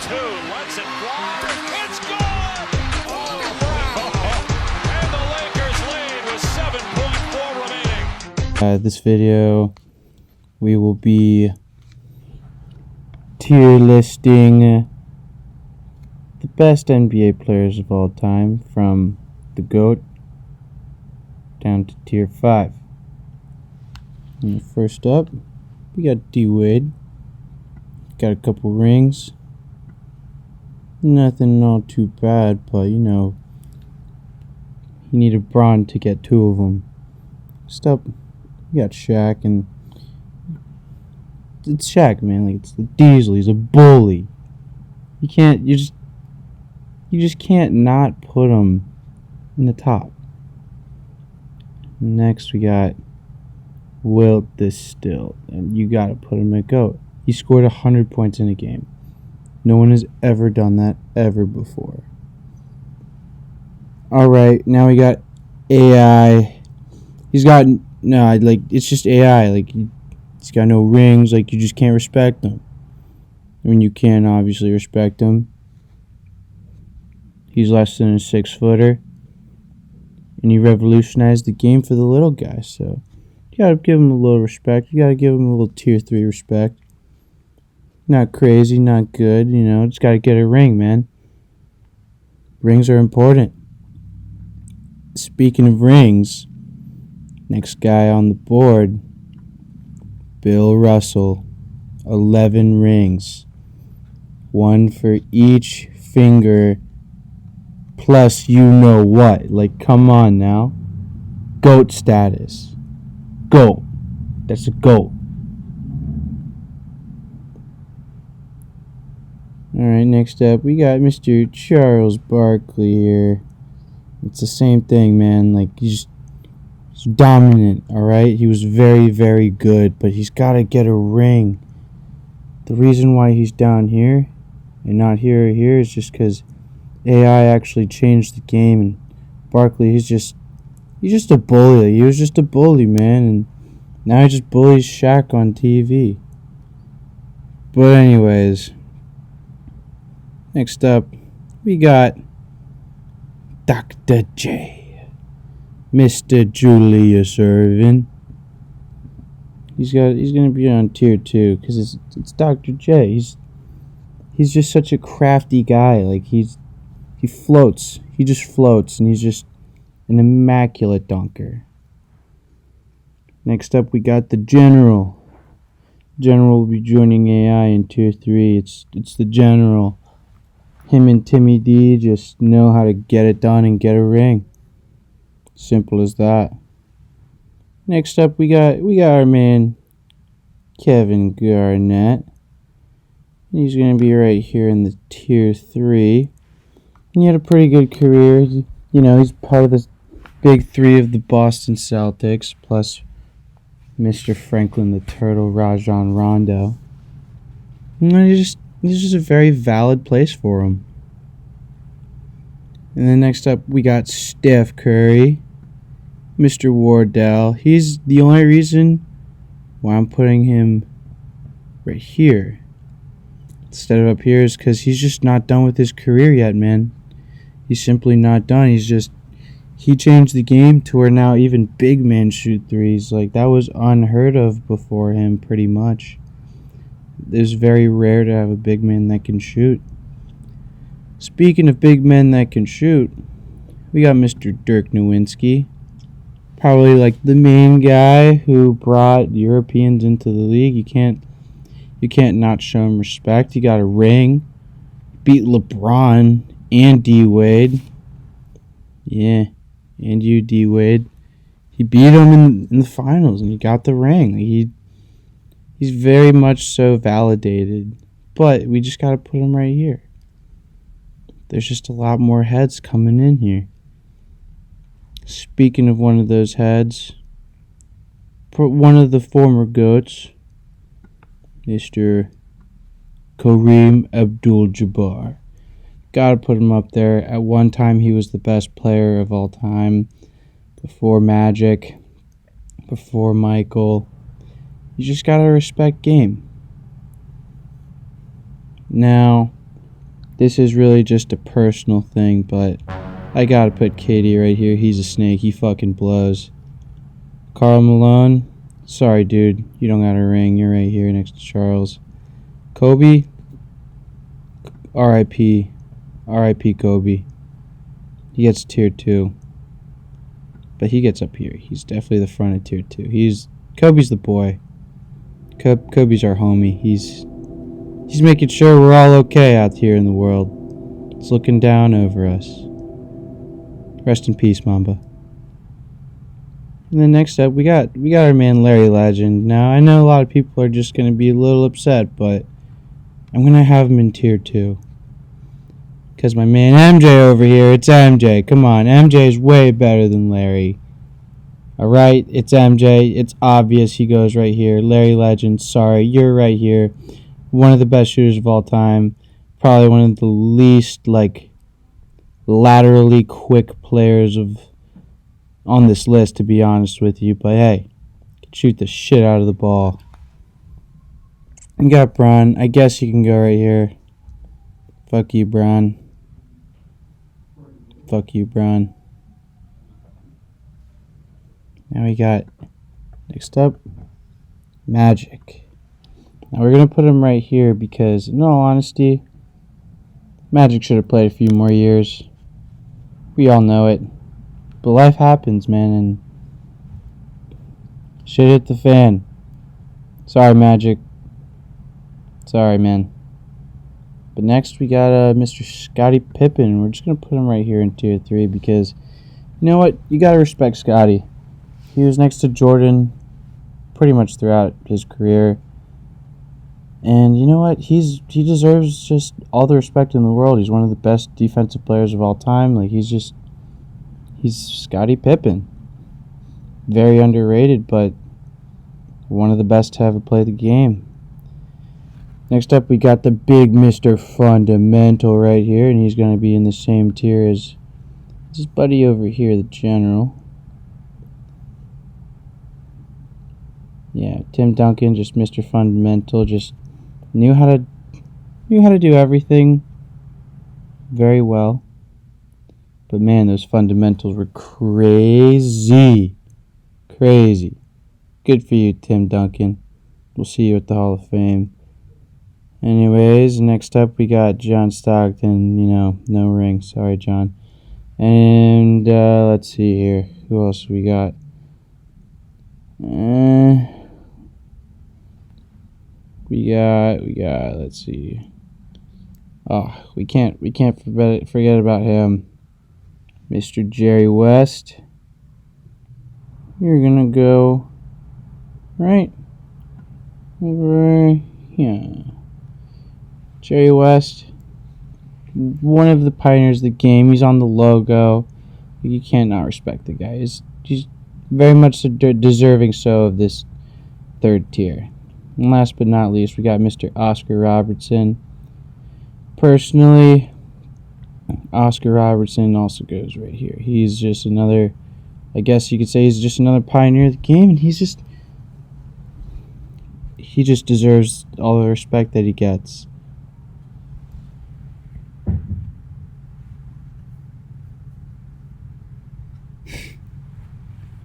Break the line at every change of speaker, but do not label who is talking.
two, lets it fly. It's gone! Oh, and the Lakers lead with 7.4 remaining.
This video, we will be tier listing the best NBA players of all time from the GOAT down to tier 5. And first up, we got D-Wade. Got a couple rings. Nothing all too bad, but you know, he needed Bron to get 2 of them. Next up, we got Shaq, and it's Shaq, man. Like, it's the Diesel. He's a bully. You just can't not put him in the top. Next, we got Wilt this still, and you gotta put him at GOAT. He scored 100 points in a game. No one has ever done that ever before. Alright, now we got AI. It's just AI. Like, he's got no rings. Like, you just can't respect him. I mean, you can obviously respect him. He's less than a 6-footer. And he revolutionized the game for the little guy. So, you gotta give him a little respect. You gotta give him a little tier 3 respect. Not crazy, not good, you know. Just gotta get a ring, man. Rings are important. Speaking of rings, next guy on the board, Bill Russell. 11 rings. 1 for each finger. Plus, you know what. Like, come on now. GOAT status. GOAT. That's a GOAT. Alright, next up, we got Mr. Charles Barkley here. It's the same thing, man. Like, he's dominant, alright? He was very, very good, but he's got to get a ring. The reason why he's down here and not here or here is just because AI actually changed the game, and Barkley, he's just a bully. He was just a bully, man, and now he just bullies Shaq on TV. But anyways, next up, we got Dr. J, Mr. Julius Erving. He's gonna be on tier 2 because it's Dr. J. He's just such a crafty guy. Like, he floats. He just floats, and he's just an immaculate dunker. Next up, we got the General. General will be joining AI in tier 3. It's the General. Him and Timmy D just know how to get it done and get a ring. Simple as that. Next up, we got our man Kevin Garnett. He's gonna be right here in the tier 3. And he had a pretty good career. You know, he's part of the big 3 of the Boston Celtics, plus Mr. Franklin the Turtle, Rajon Rondo. And he's just a very valid place for him. And then next up, we got Steph Curry, Mr. Wardell. He's the only reason why I'm putting him right here instead of up here is because he's just not done with his career yet, man. He's simply not done. He changed the game to where now even big men shoot threes. Like, that was unheard of before him, pretty much. It's very rare to have a big man that can shoot. Speaking of big men that can shoot, we got Mr. Dirk Nowitzki. Probably like the main guy who brought Europeans into the league. You can't not show him respect. He got a ring. Beat LeBron and D-Wade. Yeah, and you, D-Wade. He beat him in the finals, and he got the ring. He's very much so validated, but we just got to put him right here. There's just a lot more heads coming in here. Speaking of one of those heads, one of the former GOATs, Mr. Kareem Abdul-Jabbar. Gotta put him up there. At one time, he was the best player of all time. Before Magic, before Michael. You just gotta respect game. Now, This is really just a personal thing, but I gotta put KD right here. He's a snake. He fucking blows. Karl Malone. Sorry, dude. You don't got a ring. You're right here next to Charles. Kobe. R.I.P. R.I.P. Kobe. He gets tier 2. But he gets up here. He's definitely the front of tier 2. Kobe's the boy. Kobe's our homie. He's making sure we're all okay out here in the world. He's looking down over us. Rest in peace, Mamba. And then next up, we got our man Larry Legend. Now, I know a lot of people are just going to be a little upset, but I'm going to have him in tier 2. Because my man MJ over here, it's MJ. Come on, MJ is way better than Larry. Alright, it's MJ. It's obvious he goes right here. Larry Legend, sorry, you're right here. One of the best shooters of all time. Probably one of the least, laterally quick players on this list, to be honest with you. But hey, can shoot the shit out of the ball. You got Bron. I guess you can go right here. Fuck you, Bron. Fuck you, Bron. Now we got, next up, Magic. Now we're going to put him right here because, in all honesty, Magic should have played a few more years. We all know it. But life happens, man, and shit hit the fan. Sorry, Magic. Sorry, man. But next we got Mr. Scotty Pippen. We're just going to put him right here in tier 3 because, you know what? You got to respect Scotty. He was next to Jordan pretty much throughout his career. And you know what? He deserves just all the respect in the world. He's one of the best defensive players of all time. He's Scotty Pippen. Very underrated, but one of the best to ever play the game. Next up, we got the big Mr. Fundamental right here, and he's going to be in the same tier as his buddy over here, the General. Yeah, Tim Duncan, just Mr. Fundamental, just knew how to do everything very well. But man, those fundamentals were crazy. Crazy. Good for you, Tim Duncan. We'll see you at the Hall of Fame. Anyways, next up we got John Stockton. No ring. Sorry, John. And let's see here. Who else we got? We got. Let's see. Oh, we can't forget about him, Mr. Jerry West. You're gonna go right over here. Jerry West, one of the pioneers of the game. He's on the logo. You can't not respect the guy. He's very much deserving so of this third tier. And last but not least, we got Mr. Oscar Robertson. Personally, Oscar Robertson also goes right here. He's just another, I guess you could say he's just another pioneer of the game, and he just deserves all the respect that he gets.